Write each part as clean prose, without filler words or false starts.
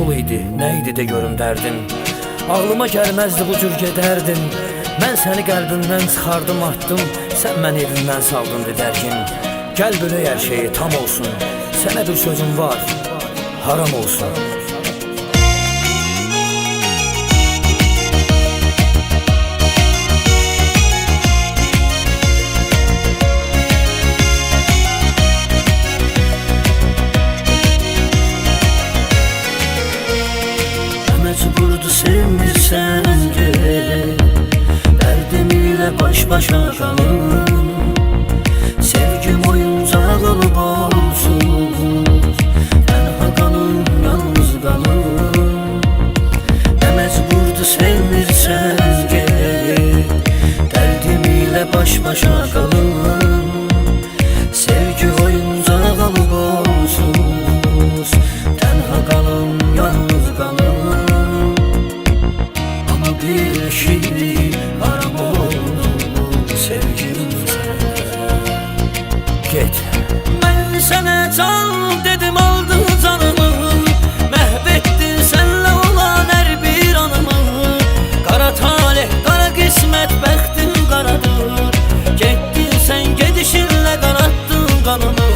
pul idi, nə idi de görüm dərdin. Ağlıma gəlməzdi bu cür gedərdin. Mən səni qəlbimdən çıxardım, atdım, sən məni evimdən saldın didərgin. Gəl bölək hər şeyi tam olsun, sənə bir sözüm var, haram olsun. Mecburdu sevmirsən gel, dərdim ilə baş başa qalım. Sevgim oyuncaq olub olsun, tənha qalım, yalnız qalım. Mecburdu sevmirsən gel, dərdim ilə baş başa qalım. Sevgi oyuncaq olub olsun, tənha qalım, yalnız qalım. Bir şey haram oldu sevgilim sana. Get. Ben sana can dedim, aldın canımı, məhvettin senle olan her bir anımı. Kara talih, kara kısmet, bəxtin qaradır. Gettin sen gedişinle qanattın kanımı.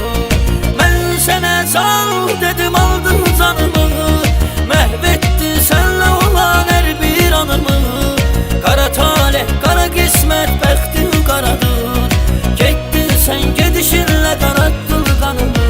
Ben sana can dedim, aldın canımı, məhvettin senle olan her bir anımı. Kara talih, kara kısmet, bəxtin qaradır. Gettin sen gedişinle qanattın kanımı.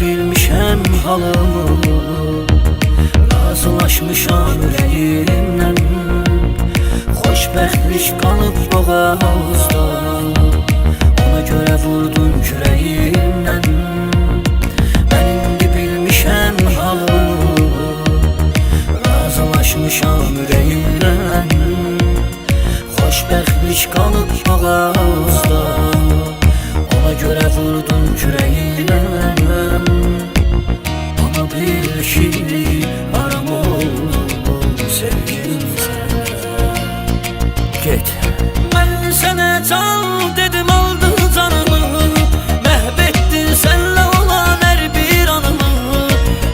Bilmişəm halımı, razılaşmışam ürəyimdən. Xoşbəxtlik qalıb boğazda, ona görə vurdun kürəyimdən. Mən indi bilmişəm halımı, razılaşmışam ürəyimdən. Xoşbəxtlik qalıb boğazda, ona görə vurdun kürəyimdən. Bir şey haram oldu sevgilim sana. Get. Ben sana can dedim, aldın canımı, məhvettin senle olan her bir anımı.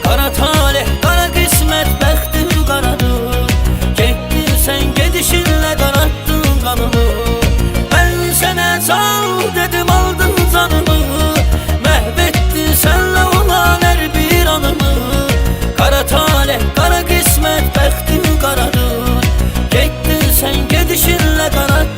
Kara talih, kara kısmet, bəxtin qaradır. Gettin sen gedişinle qanattın kanımı. Ben sana can dedim, aldın canımı, məhvettin senle olan her bir anımı. Kara talih, kara kısmet, bəxtin qaradır. Gettin sen gedişinle qanattın